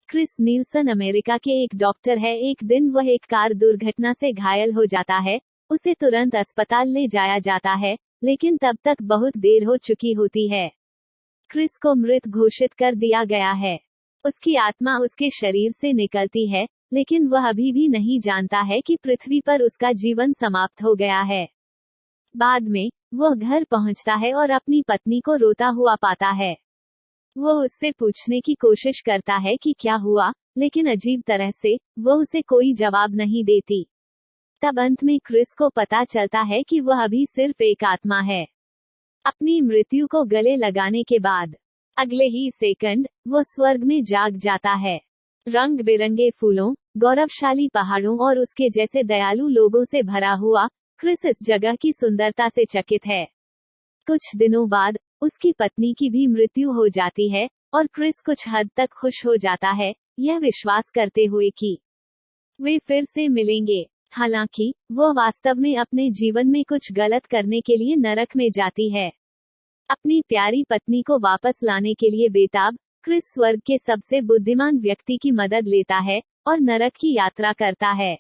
Chris Nielsen America के एक doctor है। एक दिन वह एक कार दुर्घटना से घायल हो जाता है। उसे तुरंत अस्पताल ले जाया जाता है, लेकिन तब तक बहुत देर हो चुकी होती है। क्रिस को मृत घोषित कर दिया गया है। उसकी आत्मा उसके शरीर से निकलती है, लेकिन वह अभी भी नहीं जानता है कि पृथ्वी पर उसका जीवन समाप्त हो गया है। बाद में वह घर पहुंचता है और अपनी पत्नी को रोता हुआ पाता है। वो उससे पूछने की कोशिश करता है कि क्या हुआ, लेकिन अजीब तरह से वह उसे कोई जवाब नहीं देती। तब अंत में क्रिस को पता चलता है कि वह अभी सिर्फ एक आत्मा है। अपनी मृत्यु को गले लगाने के बाद अगले ही सेकंड वो स्वर्ग में जाग जाता है। रंग बिरंगे फूलों, गौरवशाली पहाड़ों और उसके जैसे दयालु लोगों से भरा हुआ क्रिस इस जगह की सुंदरता से चकित है। कुछ दिनों बाद उसकी पत्नी की भी मृत्यु हो जाती है और क्रिस कुछ हद तक खुश हो जाता है, यह विश्वास करते हुए कि वे फिर से मिलेंगे। हालांकि वह वास्तव में अपने जीवन में कुछ गलत करने के लिए नरक में जाती है। अपनी प्यारी पत्नी को वापस लाने के लिए बेताब क्रिस स्वर्ग के सबसे बुद्धिमान व्यक्ति की मदद लेता है और नरक की यात्रा करता है।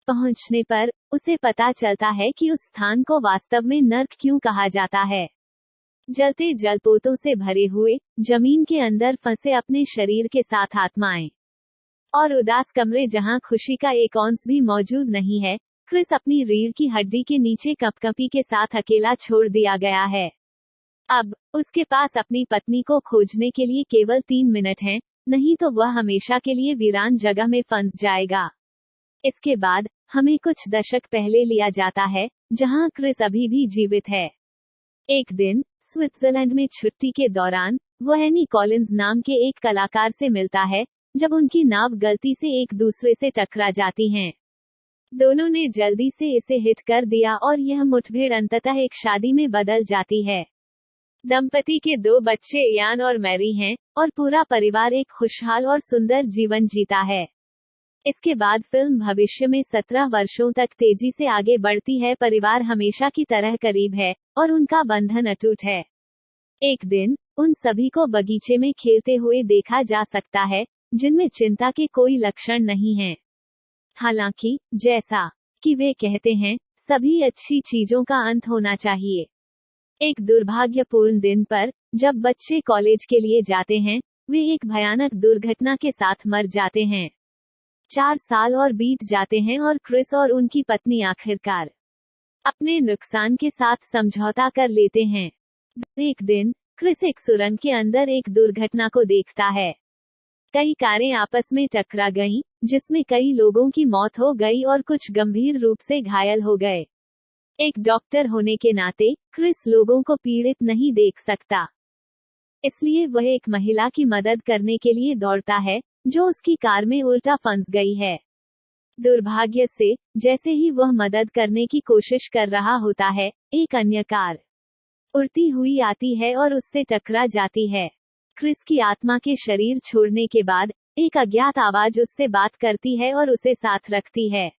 पहुंचने पर उसे पता चलता है कि उस स्थान को वास्तव में नर्क क्यों कहा जाता है। जलते जलपोतों से भरे हुए, जमीन के अंदर फंसे अपने शरीर के साथ आत्माएं और उदास कमरे जहां खुशी का एक औंस भी मौजूद नहीं है। क्रिस अपनी रीढ़ की हड्डी के नीचे कपकपी के साथ अकेला छोड़ दिया गया है। अब उसके पास अपनी पत्नी को खोजने के लिए केवल 3 मिनट हैं, नहीं तो वह हमेशा के लिए वीरान जगह में फंस जाएगा। इसके बाद हमें कुछ दशक पहले लिया जाता है, जहां क्रिस अभी भी जीवित है। एक दिन स्विट्जरलैंड में छुट्टी के दौरान वह एनी कॉलिंस नाम के एक कलाकार से मिलता है, जब उनकी नाव गलती से एक दूसरे से टकरा जाती हैं। दोनों ने जल्दी से इसे हिट कर दिया और यह मुठभेड़ अंततः एक शादी में बदल जाती है। दंपति के 2 बच्चे इयान और मैरी हैं, और पूरा परिवार एक खुशहाल और सुंदर जीवन जीता है। इसके बाद फिल्म भविष्य में 17 वर्षों तक तेजी से आगे बढ़ती है। परिवार हमेशा की तरह करीब है और उनका बंधन अटूट है। एक दिन उन सभी को बगीचे में खेलते हुए देखा जा सकता है, जिनमें चिंता के कोई लक्षण नहीं हैं। हालांकि जैसा कि वे कहते हैं, सभी अच्छी चीजों का अंत होना चाहिए। एक दुर्भाग्यपूर्ण दिन पर जब बच्चे कॉलेज के लिए जाते हैं, वे एक भयानक दुर्घटना के साथ मर जाते हैं। 4 साल और बीत जाते हैं और क्रिस और उनकी पत्नी आखिरकार अपने नुकसान के साथ समझौता कर लेते हैं। एक दिन क्रिस एक सुरंग के अंदर एक दुर्घटना को देखता है। कई कारें आपस में टकरा गईं, जिसमें कई लोगों की मौत हो गई और कुछ गंभीर रूप से घायल हो गए। एक डॉक्टर होने के नाते क्रिस लोगों को पीड़ित नहीं देख सकता, इसलिए वह एक महिला की मदद करने के लिए दौड़ता है, जो उसकी कार में उल्टा फंस गई है। दुर्भाग्य से जैसे ही वह मदद करने की कोशिश कर रहा होता है, एक अन्य कार उड़ती हुई आती है और उससे टकरा जाती है। क्रिस की आत्मा के शरीर छोड़ने के बाद एक अज्ञात आवाज उससे बात करती है और उसे साथ रखती है।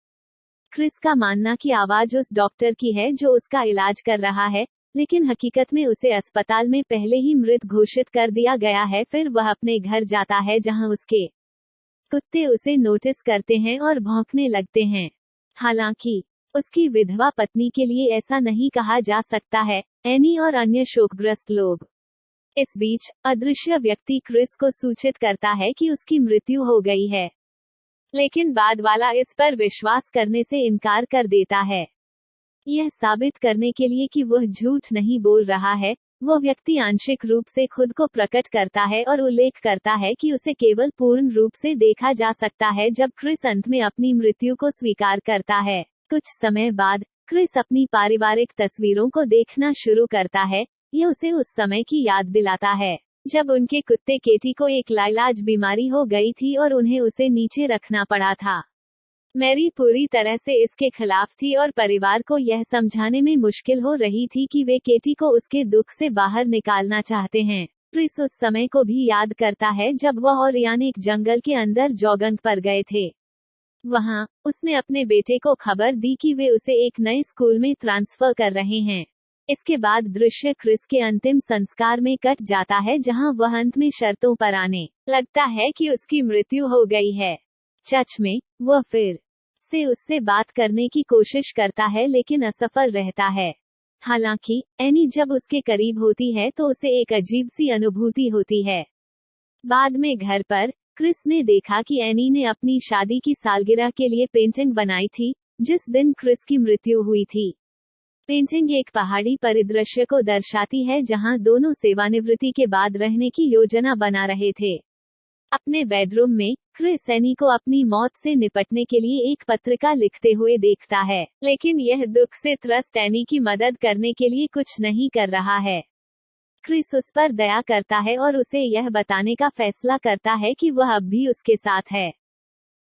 क्रिस का मानना कि आवाज उस डॉक्टर की है जो उसका इलाज कर रहा है, लेकिन हकीकत में उसे अस्पताल में पहले ही मृत घोषित कर दिया गया है। फिर वह अपने घर जाता है, जहां उसके कुत्ते उसे नोटिस करते हैं और भौंकने लगते हैं। हालांकि उसकी विधवा पत्नी के लिए ऐसा नहीं कहा जा सकता है। एनी और अन्य शोकग्रस्त लोग इस बीच अदृश्य व्यक्ति क्रिस को सूचित करता है कि उसकी मृत्यु हो गई है, लेकिन बाद वाला इस पर विश्वास करने से इनकार कर देता है। यह साबित करने के लिए कि वह झूठ नहीं बोल रहा है, वह व्यक्ति आंशिक रूप से खुद को प्रकट करता है और उल्लेख करता है कि उसे केवल पूर्ण रूप से देखा जा सकता है जब क्रिस अंत में अपनी मृत्यु को स्वीकार करता है। कुछ समय बाद क्रिस अपनी पारिवारिक तस्वीरों को देखना शुरू करता है। यह उसे उस समय की याद दिलाता है जब उनके कुत्ते केटी को एक लाइलाज बीमारी हो गई थी और उन्हें उसे नीचे रखना पड़ा था। मैरी पूरी तरह से इसके खिलाफ थी और परिवार को यह समझाने में मुश्किल हो रही थी कि वे केटी को उसके दुख से बाहर निकालना चाहते हैं। क्रिस उस समय को भी याद करता है जब वह और इयान एक जंगल के अंदर जॉगिंग पर गए थे। वहां उसने अपने बेटे को खबर दी कि वे उसे एक नए स्कूल में ट्रांसफर कर रहे हैं। इसके बाद दृश्य क्रिस के अंतिम संस्कार में कट जाता है, जहां वह अंत में शर्तों पर आने लगता है कि उसकी मृत्यु हो गई है। चर्च में वह फिर से उससे बात करने की कोशिश करता है लेकिन असफल रहता है। हालांकि एनी जब उसके करीब होती है तो उसे एक अजीब सी अनुभूति होती है। बाद में घर पर क्रिस ने देखा कि एनी ने अपनी शादी की सालगिरह के लिए पेंटिंग बनाई थी, जिस दिन क्रिस की मृत्यु हुई थी। पेंटिंग एक पहाड़ी परिदृश्य को दर्शाती है जहां दोनों सेवानिवृत्ति के बाद रहने की योजना बना रहे थे। अपने बेडरूम में क्रिस एनी को अपनी मौत से निपटने के लिए एक पत्रिका लिखते हुए देखता है, लेकिन यह दुख से त्रस्त एनी की मदद करने के लिए कुछ नहीं कर रहा है। क्रिस उस पर दया करता है और उसे यह बताने का फैसला करता है कि वह अब भी उसके साथ है।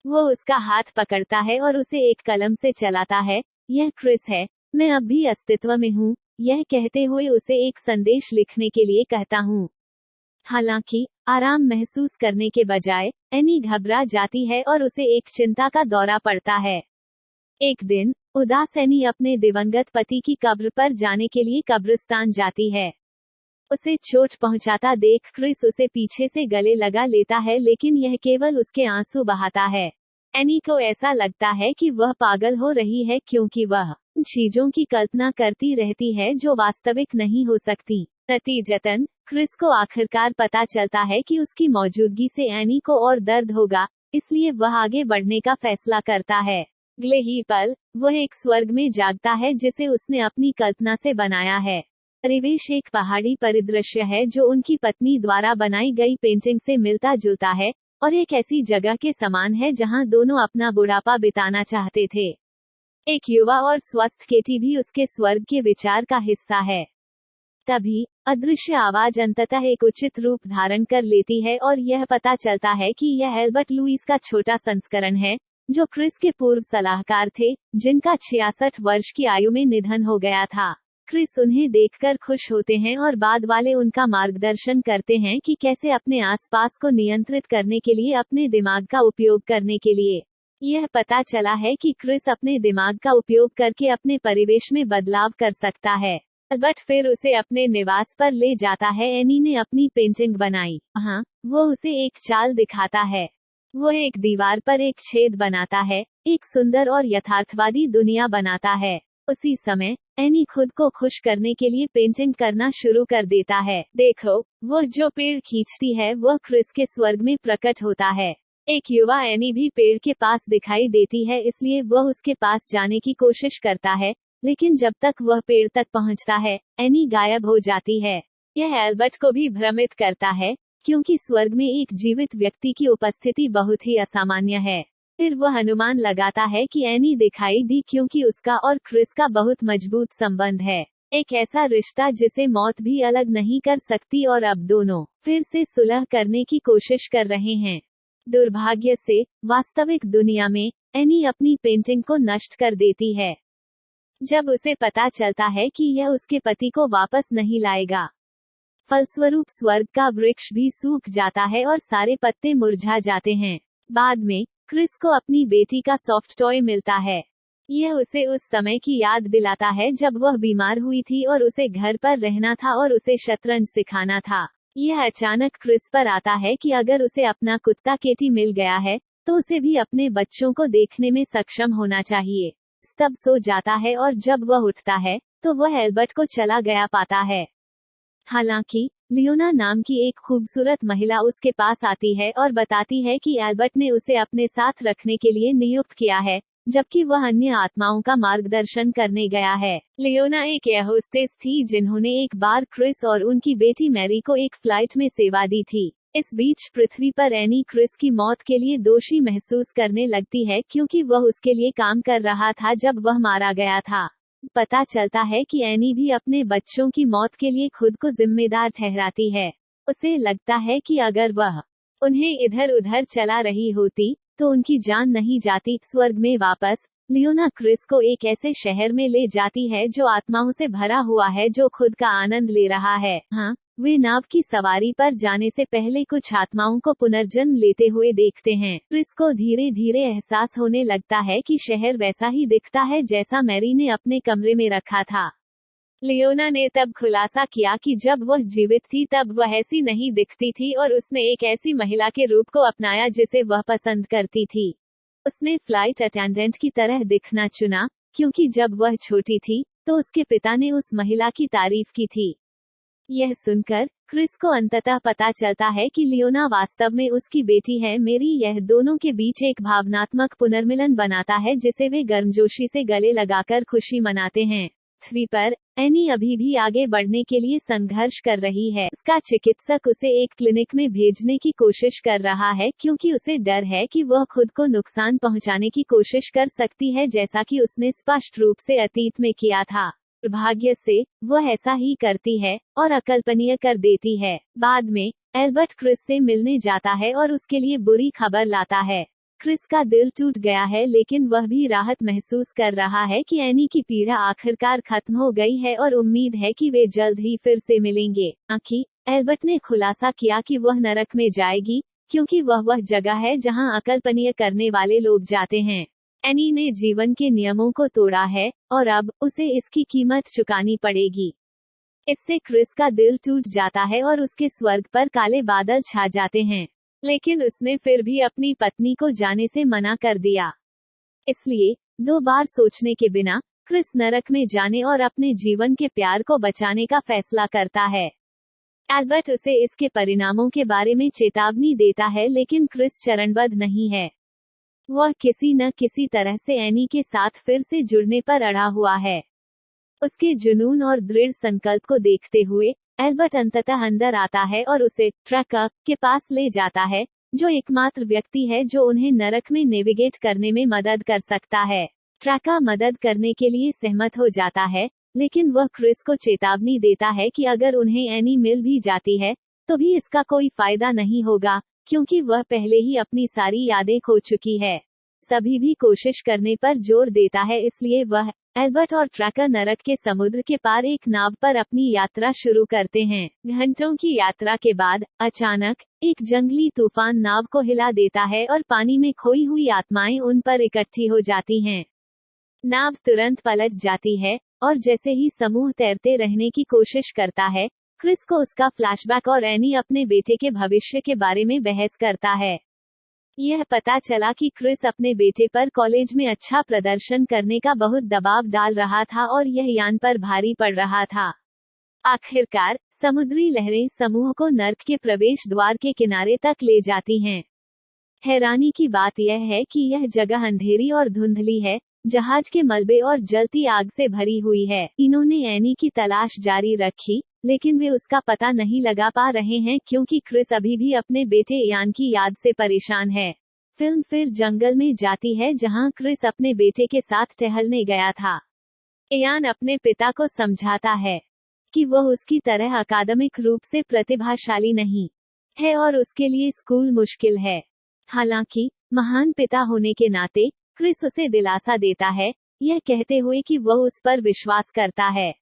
वो उसका हाथ पकड़ता है और उसे एक कलम से चलाता है। यह क्रिस है, मैं अब भी अस्तित्व में हूँ, यह कहते हुए उसे एक संदेश लिखने के लिए कहता हूँ। हालांकि आराम महसूस करने के बजाय एनी घबरा जाती है और उसे एक चिंता का दौरा पड़ता है। एक दिन उदास एनी अपने दिवंगत पति की कब्र पर जाने के लिए कब्रिस्तान जाती है। उसे चोट पहुंचाता देख क्रिस उसे पीछे से गले लगा लेता है, लेकिन यह केवल उसके आंसू बहाता है। एनी को ऐसा लगता है कि वह पागल हो रही है क्योंकि वह चीजों की कल्पना करती रहती है जो वास्तविक नहीं हो सकती। नतीजतन क्रिस को आखिरकार पता चलता है कि उसकी मौजूदगी से एनी को और दर्द होगा, इसलिए वह आगे बढ़ने का फैसला करता है। अगले ही पल वह एक स्वर्ग में जागता है जिसे उसने अपनी कल्पना से बनाया है। परिवेश एक पहाड़ी परिदृश्य है जो उनकी पत्नी द्वारा बनाई गई पेंटिंग से मिलता जुलता है और एक ऐसी जगह के समान है जहां दोनों अपना बुढ़ापा बिताना चाहते थे। एक युवा और स्वस्थ केटी भी उसके स्वर्ग के विचार का हिस्सा है। तभी अदृश्य आवाज अंततः एक उचित रूप धारण कर लेती है और यह पता चलता है कि यह एल्बर्ट लुईस का छोटा संस्करण है, जो क्रिस के पूर्व सलाहकार थे, जिनका 66 वर्ष की आयु में निधन हो गया था। क्रिस उन्हें देखकर खुश होते हैं और बाद वाले उनका मार्गदर्शन करते हैं कि कैसे अपने आसपास को नियंत्रित करने के लिए अपने दिमाग का उपयोग करने के लिए। यह पता चला है कि क्रिस अपने दिमाग का उपयोग करके अपने परिवेश में बदलाव कर सकता है। बट फिर उसे अपने निवास पर ले जाता है। एनी ने अपनी पेंटिंग बनाई। हाँ, वो उसे एक चाल दिखाता है। वो एक दीवार पर एक छेद बनाता है, एक सुंदर और यथार्थवादी दुनिया बनाता है। उसी समय एनी खुद को खुश करने के लिए पेंटिंग करना शुरू कर देता है। देखो, वो जो पेड़ खींचती है वह क्रिस के स्वर्ग में प्रकट होता है। एक युवा एनी भी पेड़ के पास दिखाई देती है, इसलिए वह उसके पास जाने की कोशिश करता है, लेकिन जब तक वह पेड़ तक पहुंचता है, एनी गायब हो जाती है। यह एल्बर्ट को भी भ्रमित करता है, क्योंकि स्वर्ग में एक जीवित व्यक्ति की उपस्थिति बहुत ही असामान्य है। फिर वह अनुमान लगाता है कि एनी दिखाई दी क्योंकि उसका और क्रिस का बहुत मजबूत संबंध है, एक ऐसा रिश्ता जिसे मौत भी अलग नहीं कर सकती, और अब दोनों फिर से सुलह करने की कोशिश कर रहे हैं। दुर्भाग्य से वास्तविक दुनिया में एनी अपनी पेंटिंग को नष्ट कर देती है जब उसे पता चलता है कि यह उसके पति को वापस नहीं लाएगा। फलस्वरूप स्वर्ग का वृक्ष भी सूख जाता है और सारे पत्ते मुरझा जाते हैं। बाद में क्रिस को अपनी बेटी का सॉफ्ट टॉय मिलता है। यह उसे उस समय की याद दिलाता है जब वह बीमार हुई थी और उसे घर पर रहना था और उसे शतरंज सिखाना था। यह अचानक क्रिस पर आता है कि अगर उसे अपना कुत्ता केटी मिल गया है, तो उसे भी अपने बच्चों को देखने में सक्षम होना चाहिए। तब सो जाता है और जब वह उठता है, तो वह एल्बर्ट को चला गया पाता है। हालांकि लियोना नाम की एक खूबसूरत महिला उसके पास आती है और बताती है कि एल्बर्ट ने उसे अपने साथ रखने के लिए नियुक्त किया है, जबकि वह अन्य आत्माओं का मार्गदर्शन करने गया है। लियोना एक एयर होस्टेस थी जिन्होंने एक बार क्रिस और उनकी बेटी मैरी को एक फ्लाइट में सेवा दी थी। इस बीच पृथ्वी पर एनी क्रिस की मौत के लिए दोषी महसूस करने लगती है क्योंकि वह उसके लिए काम कर रहा था जब वह मारा गया था। पता चलता है कि एनी भी अपने बच्चों की मौत के लिए खुद को जिम्मेदार ठहराती है। उसे लगता है कि अगर वह उन्हें इधर उधर चला रही होती तो उनकी जान नहीं जाती। स्वर्ग में वापस लियोना क्रिस को एक ऐसे शहर में ले जाती है जो आत्माओं से भरा हुआ है, जो खुद का आनंद ले रहा है। हाँ, वे नाव की सवारी पर जाने से पहले कुछ आत्माओं को पुनर्जन्म लेते हुए देखते हैं। क्रिस को धीरे धीरे एहसास होने लगता है कि शहर वैसा ही दिखता है जैसा मैरी ने अपने कमरे में रखा था। लियोना ने तब खुलासा किया कि जब वह जीवित थी तब वह ऐसी नहीं दिखती थी और उसने एक ऐसी महिला के रूप को अपनाया जिसे वह पसंद करती थी। उसने फ्लाइट अटेंडेंट की तरह दिखना चुना, क्योंकि जब वह छोटी थी तो उसके पिता ने उस महिला की तारीफ की थी। यह सुनकर क्रिस को अंततः पता चलता है कि लियोना वास्तव में उसकी बेटी है। मेरी यह दोनों के बीच एक भावनात्मक पुनर्मिलन बनाता है जिसे वे गर्मजोशी से गले लगाकर खुशी मनाते हैं। पृथ्वी पर एनी अभी भी आगे बढ़ने के लिए संघर्ष कर रही है। उसका चिकित्सक उसे एक क्लिनिक में भेजने की कोशिश कर रहा है क्योंकि उसे डर है कि वह खुद को नुकसान पहुंचाने की कोशिश कर सकती है, जैसा कि उसने स्पष्ट रूप से अतीत में किया था। दुर्भाग्य से वह ऐसा ही करती है और अकल्पनीय कर देती है। बाद में एल्बर्ट क्रिस से मिलने जाता है और उसके लिए बुरी खबर लाता है। क्रिस का दिल टूट गया है, लेकिन वह भी राहत महसूस कर रहा है कि एनी की पीड़ा आखिरकार खत्म हो गई है और उम्मीद है कि वे जल्द ही फिर से मिलेंगे। एल्बर्ट ने खुलासा किया कि वह नरक में जाएगी, क्योंकि वह जगह है जहां अकल्पनीय करने वाले लोग जाते हैं। एनी ने जीवन के नियमों को तोड़ा है और अब उसे इसकी कीमत चुकानी पड़ेगी। इससे क्रिस का दिल टूट जाता है और उसके स्वर्ग पर काले बादल छा जाते हैं, लेकिन उसने फिर भी अपनी पत्नी को जाने से मना कर दिया। इसलिए 2 बार सोचने के बिना क्रिस नरक में जाने और अपने जीवन के प्यार को बचाने का फैसला करता है। एल्बर्ट उसे इसके परिणामों के बारे में चेतावनी देता है, लेकिन क्रिस चरणबद्ध नहीं है। वह किसी न किसी तरह से एनी के साथ फिर से जुड़ने पर अड़ा हुआ है। उसके जुनून और दृढ़ संकल्प को देखते हुए एल्बर्ट अंततः अंदर आता है और उसे ट्रैका के पास ले जाता है, जो एकमात्र व्यक्ति है जो उन्हें नरक में नेविगेट करने में मदद कर सकता है। ट्रैका मदद करने के लिए सहमत हो जाता है, लेकिन वह क्रिस को चेतावनी देता है कि अगर उन्हें एनी मिल भी जाती है तो भी इसका कोई फायदा नहीं होगा, क्योंकि वह पहले ही अपनी सारी यादें खो चुकी है। सभी भी कोशिश करने पर जोर देता है, इसलिए वह एल्बर्ट और ट्रैकर नरक के समुद्र के पार एक नाव पर अपनी यात्रा शुरू करते हैं। घंटों की यात्रा के बाद अचानक एक जंगली तूफान नाव को हिला देता है और पानी में खोई हुई आत्माएं उन पर इकट्ठी हो जाती हैं। नाव तुरंत पलट जाती है और जैसे ही समूह तैरते रहने की कोशिश करता है, क्रिस को उसका फ्लैशबैक और एनी अपने बेटे के भविष्य के बारे में बहस करता है। यह पता चला कि क्रिस अपने बेटे पर कॉलेज में अच्छा प्रदर्शन करने का बहुत दबाव डाल रहा था और यह यान पर भारी पड़ रहा था। आखिरकार समुद्री लहरें समूह को नर्क के प्रवेश द्वार के किनारे तक ले जाती हैं। हैरानी की बात यह है कि यह जगह अंधेरी और धुंधली है, जहाज के मलबे और जलती आग से भरी हुई है। इन्होंने एनी की तलाश जारी रखी, लेकिन वे उसका पता नहीं लगा पा रहे हैं क्योंकि क्रिस अभी भी अपने बेटे यान की याद से परेशान है। फिल्म फिर जंगल में जाती है जहां क्रिस अपने बेटे के साथ टहलने गया था। यान अपने पिता को समझाता है कि वह उसकी तरह अकादमिक रूप से प्रतिभाशाली नहीं है और उसके लिए स्कूल मुश्किल है। हालांकि महान पिता होने के नाते क्रिस उसे दिलासा देता है, यह कहते हुए कि वह उस पर विश्वास करता है।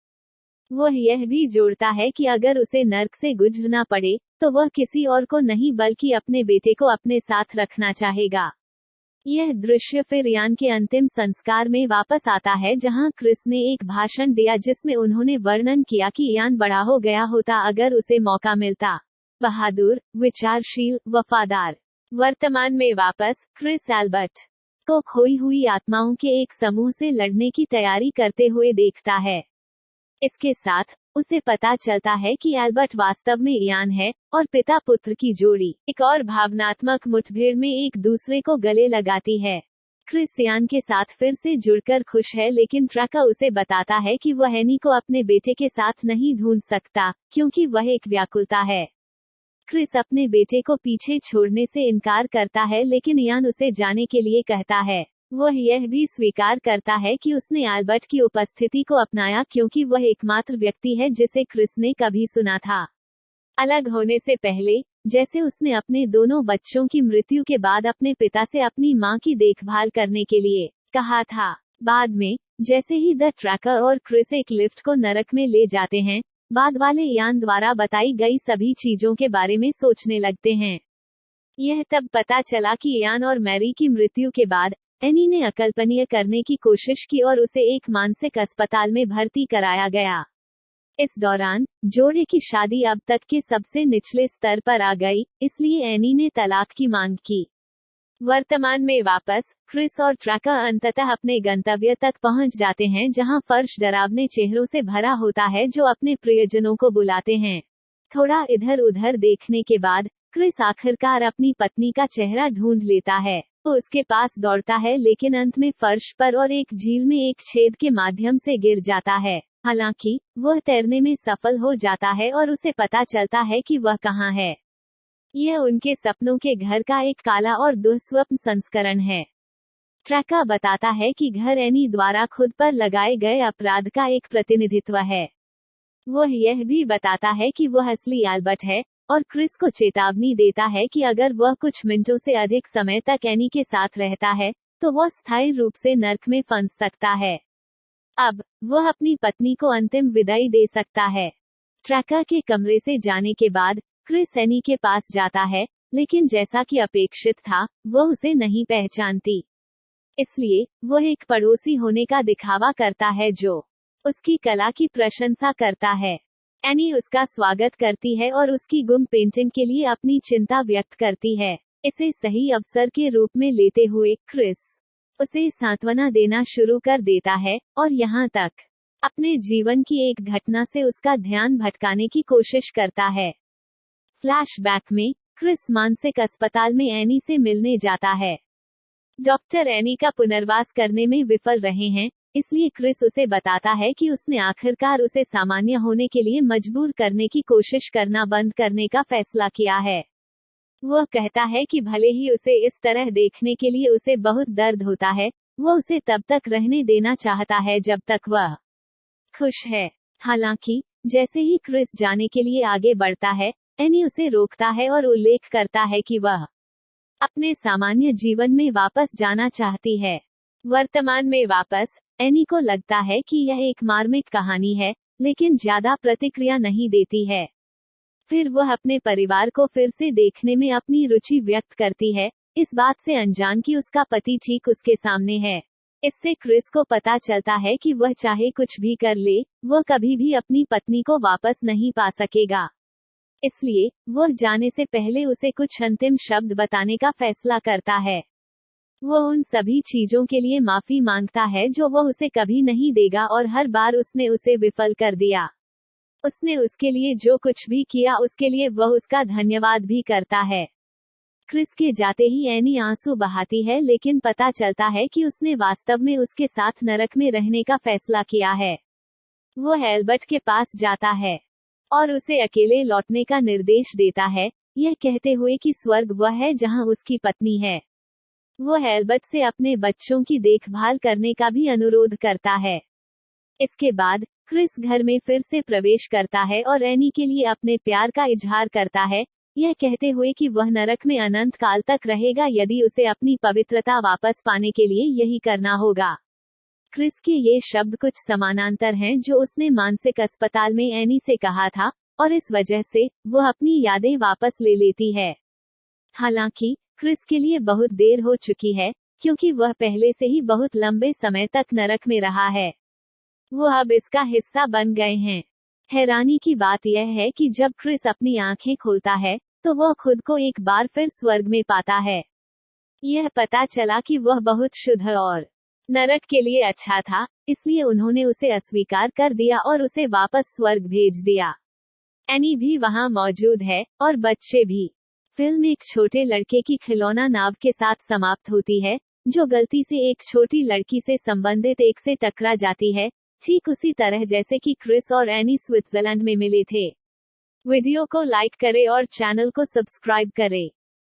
वह यह भी जोड़ता है कि अगर उसे नर्क से गुजरना पड़े तो वह किसी और को नहीं बल्कि अपने बेटे को अपने साथ रखना चाहेगा। यह दृश्य फिर यान के अंतिम संस्कार में वापस आता है, जहां क्रिस ने एक भाषण दिया जिसमें उन्होंने वर्णन किया कि यान बड़ा हो गया होता अगर उसे मौका मिलता। बहादुर, विचारशील, वफादार। वर्तमान में वापस क्रिस एल्बर्ट को खोई हुई आत्माओं के एक समूह से लड़ने की तैयारी करते हुए देखता है। इसके साथ उसे पता चलता है कि एल्बर्ट वास्तव में यान है और पिता पुत्र की जोड़ी एक और भावनात्मक मुठभेड़ में एक दूसरे को गले लगाती है। क्रिस यान के साथ फिर से जुड़कर खुश है, लेकिन ट्रैका उसे बताता है कि वह एनी को अपने बेटे के साथ नहीं ढूंढ सकता क्योंकि वह एक व्याकुलता है। क्रिस अपने बेटे को पीछे छोड़ने से इनकार करता है, लेकिन यान उसे जाने के लिए कहता है। वह यह भी स्वीकार करता है कि उसने एल्बर्ट की उपस्थिति को अपनाया क्योंकि वह एकमात्र व्यक्ति है जिसे क्रिस ने कभी सुना था। अलग होने से पहले, जैसे उसने अपने दोनों बच्चों की मृत्यु के बाद अपने पिता से अपनी मां की देखभाल करने के लिए कहा था। बाद में जैसे ही द ट्रैकर और क्रिस एक लिफ्ट को नरक में ले जाते हैं, बाद वाले यान द्वारा बताई गई सभी चीजों के बारे में सोचने लगते हैं। यह तब पता चला कि यान और मैरी की मृत्यु के बाद एनी ने अकल्पनीय करने की कोशिश की और उसे एक मानसिक अस्पताल में भर्ती कराया गया। इस दौरान जोड़े की शादी अब तक के सबसे निचले स्तर पर आ गई, इसलिए एनी ने तलाक की मांग की। वर्तमान में वापस क्रिस और ट्रैका अंततः अपने गंतव्य तक पहुंच जाते हैं, जहां फर्श डरावने चेहरों से भरा होता है जो अपने प्रियजनों को बुलाते हैं। थोड़ा इधर उधर देखने के बाद क्रिस आखिरकार अपनी पत्नी का चेहरा ढूंढ लेता है। वो उसके पास दौड़ता है, लेकिन अंत में फर्श पर और एक झील में एक छेद के माध्यम से गिर जाता है। हालांकि वह तैरने में सफल हो जाता है और उसे पता चलता है कि वह कहाँ है। यह उनके सपनों के घर का एक काला और दुस्वप्न संस्करण है। ट्रैका बताता है कि घर एनी द्वारा खुद पर लगाए गए अपराध का एक प्रतिनिधित्व है। वह यह भी बताता है कि वह असली एल्बर्ट है, और क्रिस को चेतावनी देता है कि अगर वह कुछ मिनटों से अधिक समय तक एनी के साथ रहता है, तो वह स्थायी रूप से नर्क में फंस सकता है। अब वह अपनी पत्नी को अंतिम विदाई दे सकता है। ट्रैका के कमरे से जाने के बाद क्रिस एनी के पास जाता है, लेकिन जैसा कि अपेक्षित था, वह उसे नहीं पहचानती। इसलिए वह एक पड़ोसी होने का दिखावा करता है जो उसकी कला की प्रशंसा करता है। एनी उसका स्वागत करती है और उसकी गुम पेंटिंग के लिए अपनी चिंता व्यक्त करती है। इसे सही अवसर के रूप में लेते हुए क्रिस उसे सांत्वना देना शुरू कर देता है, और यहाँ तक अपने जीवन की एक घटना से उसका ध्यान भटकाने की कोशिश करता है। फ्लैशबैक में क्रिस मानसिक अस्पताल में एनी से मिलने जाता है। डॉक्टर एनी का पुनर्वास करने में विफल रहे हैं, इसलिए क्रिस उसे बताता है कि उसने आखिरकार उसे सामान्य होने के लिए मजबूर करने की कोशिश करना बंद करने का फैसला किया है। वह कहता है कि भले ही उसे इस तरह देखने के लिए उसे बहुत दर्द होता है, वह उसे तब तक रहने देना चाहता है जब तक वह खुश है। हालांकि जैसे ही क्रिस जाने के लिए आगे बढ़ता है, एनी उसे रोकता है और उल्लेख करता है कि वह अपने सामान्य जीवन में वापस जाना चाहती है। वर्तमान में वापस एनी को लगता है कि यह एक मार्मिक कहानी है, लेकिन ज्यादा प्रतिक्रिया नहीं देती है। फिर वह अपने परिवार को फिर से देखने में अपनी रुचि व्यक्त करती है, इस बात से अनजान कि उसका पति ठीक उसके सामने है। इससे क्रिस को पता चलता है कि वह चाहे कुछ भी कर ले, वह कभी भी अपनी पत्नी को वापस नहीं पा सकेगा। इसलिए वह जाने से पहले उसे कुछ अंतिम शब्द बताने का फैसला करता है। वह उन सभी चीजों के लिए माफी मांगता है जो वह उसे कभी नहीं देगा, और हर बार उसने उसे विफल कर दिया। उसने उसके लिए जो कुछ भी किया उसके लिए वह उसका धन्यवाद भी करता है। क्रिस के जाते ही एनी आंसू बहाती है, लेकिन पता चलता है कि उसने वास्तव में उसके साथ नरक में रहने का फैसला किया है। वह एल्बर्ट के पास जाता है और उसे अकेले लौटने का निर्देश देता है, यह कहते हुए कि स्वर्ग वह है जहां उसकी पत्नी है। वह एल्बर्ट से अपने बच्चों की देखभाल करने का भी अनुरोध करता है। इसके बाद क्रिस घर में फिर से प्रवेश करता है और एनी के लिए अपने प्यार का इजहार करता है, यह कहते हुए कि वह नरक में अनंत काल तक रहेगा यदि उसे अपनी पवित्रता वापस पाने के लिए यही करना होगा। क्रिस के ये शब्द कुछ समानांतर हैं जो उसने मानसिक अस्पताल में एनी से कहा था, और इस वजह से वह अपनी यादें वापस ले लेती है। हालांकि क्रिस के लिए बहुत देर हो चुकी है, क्योंकि वह पहले से ही बहुत लंबे समय तक नरक में रहा है। वो अब इसका हिस्सा बन गए हैं। हैरानी की बात यह है कि जब क्रिस अपनी आंखें खोलता है, तो वह खुद को एक बार फिर स्वर्ग में पाता है। यह पता चला कि वह बहुत शुद्ध और नरक के लिए अच्छा था, इसलिए उन्होंने उसे अस्वीकार कर दिया और उसे वापस स्वर्ग भेज दिया। एनी भी वहां मौजूद है, और बच्चे भी। फिल्म एक छोटे लड़के की खिलौना नाव के साथ समाप्त होती है, जो गलती से एक छोटी लड़की से संबंधित एक से टकरा जाती है, ठीक उसी तरह जैसे कि क्रिस और एनी स्विट्जरलैंड में मिले थे। वीडियो को लाइक करें और चैनल को सब्सक्राइब करें।